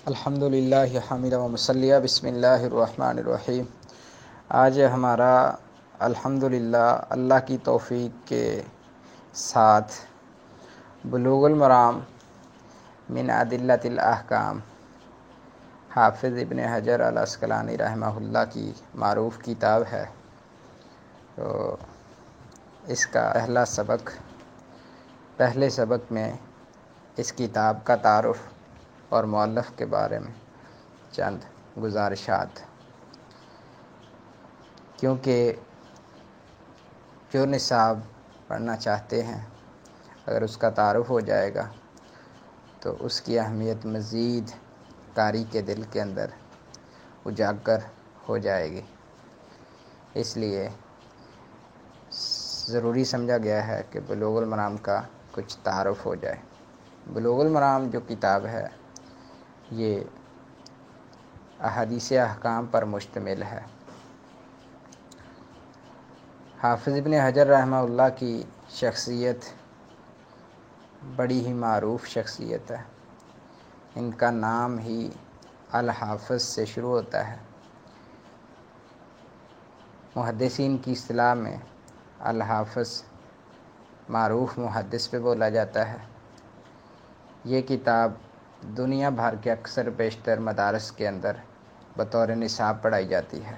الحمدللہ حامد و مصلیہ بسم اللہ الرحمن الرحیم۔ آج ہمارا الحمدللہ اللہ کی توفیق کے ساتھ بلوغ المرام من ادلۃ الاحکام حافظ ابن حجر العسقلانی رحمہ اللہ کی معروف کتاب ہے۔ تو اس کا پہلے سبق میں اس کتاب کا تعارف اور مؤلف کے بارے میں چند گزارشات، کیونکہ جو نصاب پڑھنا چاہتے ہیں اگر اس کا تعارف ہو جائے گا تو اس کی اہمیت مزید قاری کے دل کے اندر اجاگر ہو جائے گی، اس لیے ضروری سمجھا گیا ہے کہ بلوغ المرام کا کچھ تعارف ہو جائے۔ بلوغ المرام جو کتاب ہے یہ احادیث احکام پر مشتمل ہے۔ حافظ ابن حجر رحمہ اللہ کی شخصیت بڑی ہی معروف شخصیت ہے۔ ان کا نام ہی الحافظ سے شروع ہوتا ہے۔ محدثین کی اصطلاح میں الحافظ معروف محدث پہ بولا جاتا ہے۔ یہ کتاب دنیا بھر کے اکثر بیشتر مدارس کے اندر بطور نصاب پڑھائی جاتی ہے۔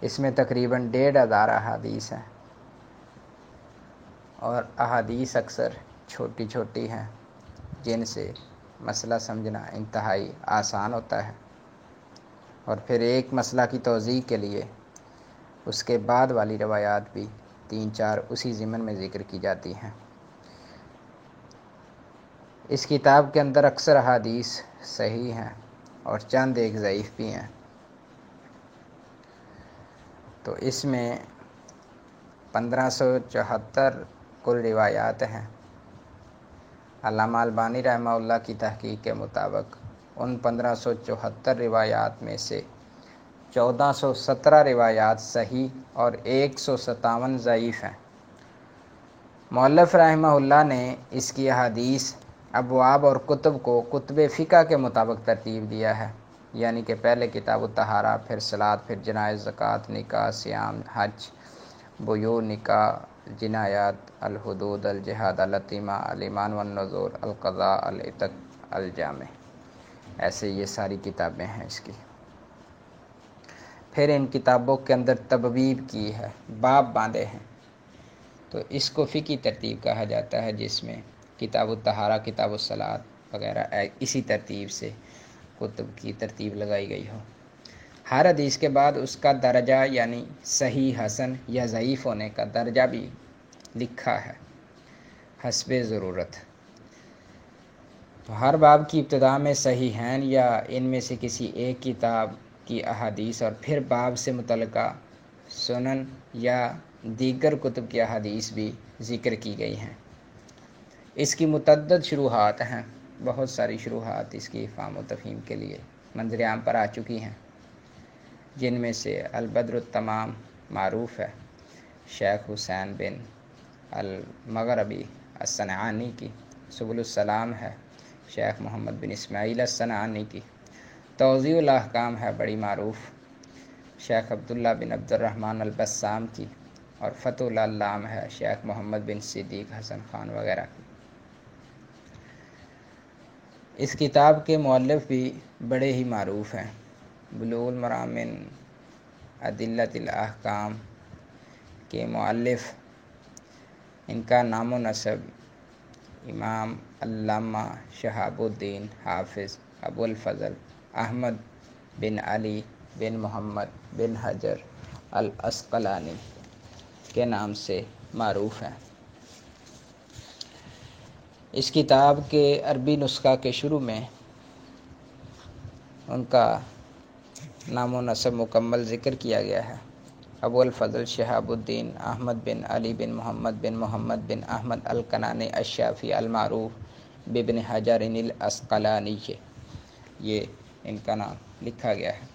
اس میں تقریباً 1500 احادیث ہیں، اور احادیث اکثر چھوٹی چھوٹی ہیں جن سے مسئلہ سمجھنا انتہائی آسان ہوتا ہے، اور پھر ایک مسئلہ کی توضیح کے لیے اس کے بعد والی روایات بھی 3-4 اسی ضمن میں ذکر کی جاتی ہیں۔ اس کتاب کے اندر اکثر احادیث صحیح ہیں اور چند ایک ضعیف بھی ہیں۔ تو اس میں 1574 کل روایات ہیں۔ علامہ البانی رحمہ اللہ کی تحقیق کے مطابق ان 1574 روایات میں سے 1417 روایات صحیح اور 157 ضعیف ہیں۔ مؤلف رحمہ اللہ نے اس کی احادیث ابواب اور کتب کو کتب فقہ کے مطابق ترتیب دیا ہے، یعنی کہ پہلے کتاب الطہارہ، پھر صلاۃ، پھر جنائز، زکوٰۃ، نکاح، صیام، حج، بیوع، نکاح، جنایات، الحدود، الجہاد، الیتیمہ، الایمان والنذور، القضاء، العتق، الجامع، ایسے یہ ساری کتابیں ہیں اس کی۔ پھر ان کتابوں کے اندر تبویب کی ہے، باب باندھے ہیں، تو اس کو فقہی ترتیب کہا جاتا ہے، جس میں کتاب الطہارہ، کتاب الصلاۃ وغیرہ اسی ترتیب سے کتب کی ترتیب لگائی گئی ہو۔ ہر حدیث کے بعد اس کا درجہ یعنی صحیح، حسن یا ضعیف ہونے کا درجہ بھی لکھا ہے حسب ضرورت۔ تو ہر باب کی ابتدا میں صحیحین یا ان میں سے کسی ایک کتاب کی احادیث اور پھر باب سے متعلقہ سنن یا دیگر کتب کی احادیث بھی ذکر کی گئی ہیں۔ اس کی متعدد شروحات ہیں، بہت ساری شروحات اس کی افہام و تفہیم کے لیے منظر عام پر آ چکی ہیں، جن میں سے البدر التمام معروف ہے شیخ حسین بن المغربی الصنعانی کی، سبل السلام ہے شیخ محمد بن اسماعیل الصنعانی کی، توضیح الاحکام ہے بڑی معروف شیخ عبداللہ بن عبد الرحمن البسام کی، اور فتح العلام ہے شیخ محمد بن صدیق حسن خان وغیرہ کی۔ اس کتاب کے مؤلف بھی بڑے ہی معروف ہیں۔ بلوغ المرام من ادلۃ الاحکام کے مؤلف، ان کا نام و نسب امام علامہ شہاب الدین حافظ ابو الفضل احمد بن علی بن محمد بن حجر العسقلانی کے نام سے معروف ہیں۔ اس کتاب کے عربی نسخہ کے شروع میں ان کا نام و نسب مکمل ذکر کیا گیا ہے۔ ابو الفضل شہاب الدین احمد بن علی بن محمد بن احمد الکنانی الشافعی المعروف بابن حجر العسقلانی، یہ ان کا نام لکھا گیا ہے۔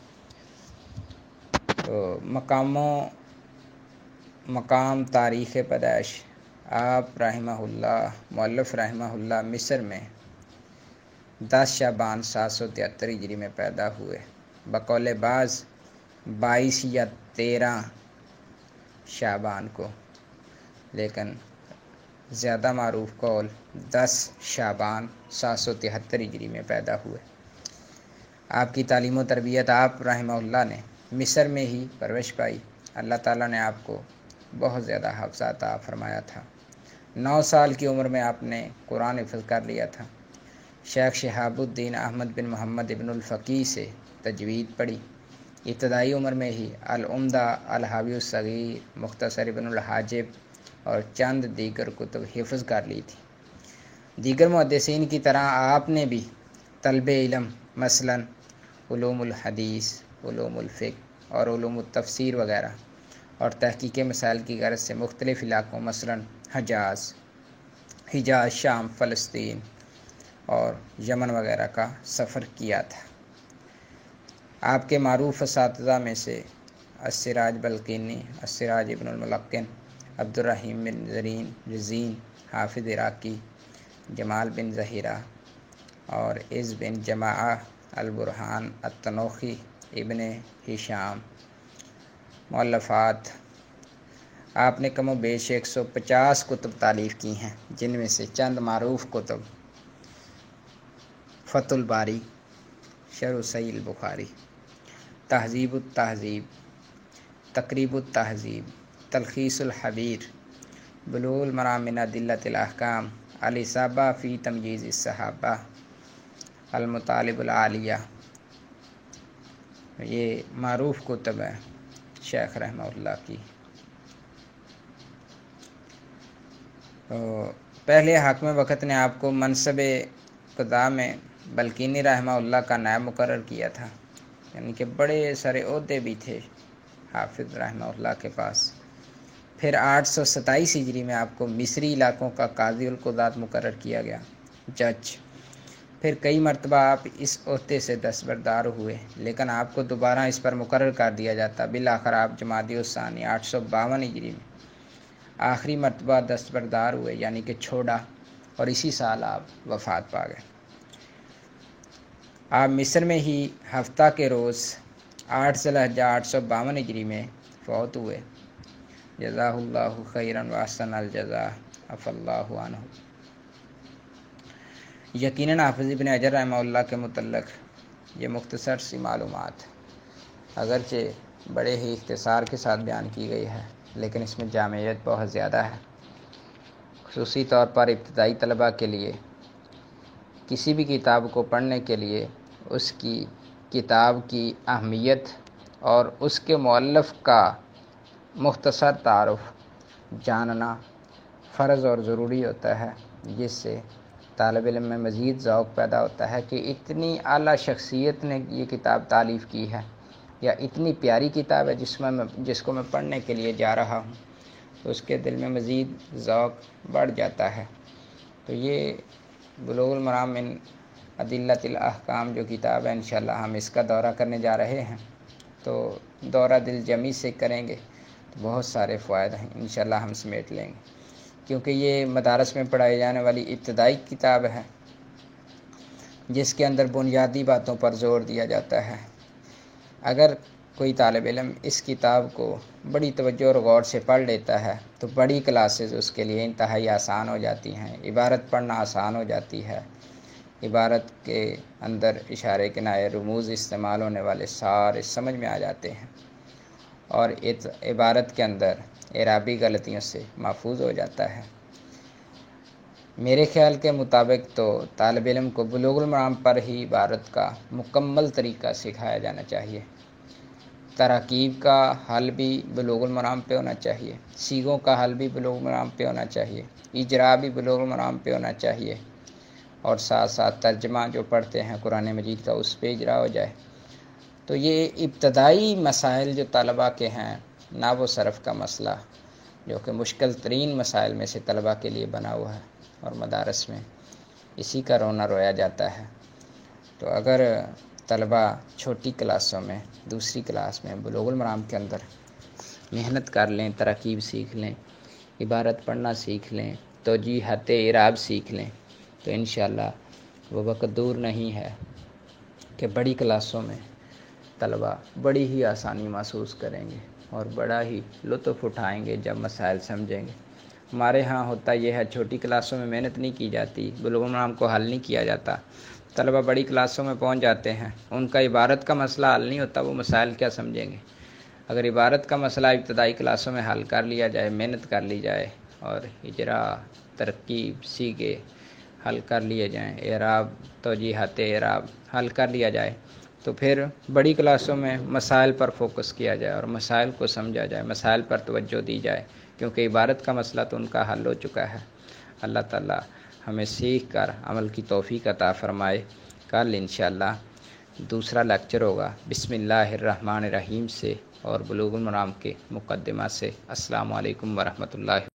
تو مقام تاریخ پیدائش، آپ رحمہ اللہ مؤلف رحمہ اللہ مصر میں 10 شعبان 773 ہجری میں پیدا ہوئے۔ بقول بعض 22 یا 13 شعبان کو، لیکن زیادہ معروف قول 10 شعبان 773 ہجری میں پیدا ہوئے۔ آپ کی تعلیم و تربیت آپ رحمہ اللہ نے مصر میں ہی پرورش پائی۔ اللہ تعالیٰ نے آپ کو بہت زیادہ حفظ عطا فرمایا تھا۔ 9 سال کی عمر میں آپ نے قرآن حفظ کر لیا تھا۔ شیخ شہاب الدین احمد بن محمد ابن الفقی سے تجوید پڑھی۔ ابتدائی عمر میں ہی العمدہ، الحاوی الصغیر، مختصر ابن الحاجب اور چند دیگر کتب حفظ کر لی تھی۔ دیگر محدثین کی طرح آپ نے بھی طلب علم مثلاً علوم الحدیث، علوم الفقہ اور علوم التفسیر وغیرہ اور تحقیق مسائل کی غرض سے مختلف علاقوں مثلاً حجاز، شام، فلسطین اور یمن وغیرہ کا سفر کیا تھا۔ آپ کے معروف اساتذہ میں سے السراج بلقینی، السراج ابن الملقن، عبد الرحیم بن رزین، حافظ عراقی، جمال بن ظہیرہ اور عز بن جماعہ، البرہان، التنوخی، ابن ہشام۔ مؤلفات: آپ نے کم و بیش 150 کتب تالیف کی ہیں، جن میں سے چند معروف کتب: فتح الباری، شرح صحیح البخاری، تہذیب التہذیب، تقریب التہذیب، تلخیص الحبیر، بلوغ المرام من ادلۃ الاحکام، الاصابہ فی تمییز الصحابہ، المطالب العالیہ۔ یہ معروف کتب ہیں شیخ رحمہ اللہ کی۔ پہلے حاکم وقت نے آپ کو منصب قضاء میں بلقینی رحمہ اللہ کا نائب مقرر کیا تھا، یعنی کہ بڑے سارے عہدے بھی تھے حافظ رحمہ اللہ کے پاس۔ پھر 827 ہجری میں آپ کو مصری علاقوں کا قاضی القضات مقرر کیا گیا، جج۔ پھر کئی مرتبہ آپ اس عہدے سے دستبردار ہوئے، لیکن آپ کو دوبارہ اس پر مقرر کر دیا جاتا۔ بالآخر آپ جمادی الثانی 852 ہجری میں آخری مرتبہ دستبردار ہوئے، یعنی کہ چھوڑا، اور اسی سال آپ وفات پا گئے۔ آپ مصر میں ہی ہفتہ کے روز 8 ذی الحجہ 852 ہجری میں فوت ہوئے۔ جزاہ اللہ خیراً واحسن الجزاء، عفا اللہ عنہ۔ یقیناً حافظ ابن حجر رحمہ اللہ کے متعلق یہ مختصر سی معلومات اگرچہ بڑے ہی اختصار کے ساتھ بیان کی گئی ہے، لیکن اس میں جامعیت بہت زیادہ ہے، خصوصی طور پر ابتدائی طلباء کے لیے۔ کسی بھی کتاب کو پڑھنے کے لیے اس کی کتاب کی اہمیت اور اس کے مؤلف کا مختصر تعارف جاننا فرض اور ضروری ہوتا ہے، جس سے طالب علم میں مزید ذوق پیدا ہوتا ہے کہ اتنی اعلیٰ شخصیت نے یہ کتاب تالیف کی ہے، یا اتنی پیاری کتاب ہے جس کو میں پڑھنے کے لیے جا رہا ہوں، تو اس کے دل میں مزید ذوق بڑھ جاتا ہے۔ تو یہ بلوغ المرام من ادلۃ الاحکام جو کتاب ہے، انشاءاللہ ہم اس کا دورہ کرنے جا رہے ہیں، تو دورہ دل جمی سے کریں گے تو بہت سارے فوائد ہیں انشاءاللہ ہم سمیٹ لیں گے، کیونکہ یہ مدارس میں پڑھائی جانے والی ابتدائی کتاب ہے، جس کے اندر بنیادی باتوں پر زور دیا جاتا ہے۔ اگر کوئی طالب علم اس کتاب کو بڑی توجہ اور غور سے پڑھ لیتا ہے تو بڑی کلاسز اس کے لیے انتہائی آسان ہو جاتی ہیں، عبارت پڑھنا آسان ہو جاتی ہے، عبارت کے اندر اشارے کنایے رموز استعمال ہونے والے سارے سمجھ میں آ جاتے ہیں، اور عبارت کے اندر اعرابی غلطیوں سے محفوظ ہو جاتا ہے۔ میرے خیال کے مطابق تو طالب علم کو بلوغ المرام پر ہی عبارت کا مکمل طریقہ سکھایا جانا چاہیے۔ تراکیب کا حل بھی بلوغ المرام پہ ہونا چاہیے، صیغوں کا حل بھی بلوغ المرام پہ ہونا چاہیے، اجرا بھی بلوغ المرام پہ ہونا چاہیے، اور ساتھ ساتھ ترجمہ جو پڑھتے ہیں قرآن مجید کا اس پہ اجرا ہو جائے۔ تو یہ ابتدائی مسائل جو طلباء کے ہیں، نحو و صرف کا مسئلہ جو کہ مشکل ترین مسائل میں سے طلباء کے لیے بنا ہوا ہے، اور مدارس میں اسی کا رونا رویا جاتا ہے۔ تو اگر طلباء چھوٹی کلاسوں میں، دوسری کلاس میں بلوغ المرام کے اندر محنت کر لیں، تراکیب سیکھ لیں، عبارت پڑھنا سیکھ لیں، توجیہات اعراب سیکھ لیں، تو انشاءاللہ وہ وقت دور نہیں ہے کہ بڑی کلاسوں میں طلبہ بڑی ہی آسانی محسوس کریں گے اور بڑا ہی لطف اٹھائیں گے جب مسائل سمجھیں گے۔ ہمارے ہاں ہوتا یہ ہے، چھوٹی کلاسوں میں محنت نہیں کی جاتی، بلوغ المرام کو حل نہیں کیا جاتا، طلبہ بڑی کلاسوں میں پہنچ جاتے ہیں، ان کا عبارت کا مسئلہ حل نہیں ہوتا، وہ مسائل کیا سمجھیں گے۔ اگر عبارت کا مسئلہ ابتدائی کلاسوں میں حل کر لیا جائے، محنت کر لی جائے اور اجرا، ترکیب، سیغے حل کر لیے جائیں، اعراب، توجیحات اعراب حل کر لیا جائے، تو پھر بڑی کلاسوں میں مسائل پر فوکس کیا جائے اور مسائل کو سمجھا جائے، مسائل پر توجہ دی جائے، کیونکہ عبارت کا مسئلہ تو ان کا حل ہو چکا ہے۔ اللہ تعالیٰ ہمیں سیکھ کر عمل کی توفیق عطا فرمائے۔ کل انشاءاللہ دوسرا لیکچر ہوگا بسم اللہ الرحمن الرحیم سے اور بلوغ المرام کے مقدمہ سے۔ السلام علیکم ورحمۃ اللہ۔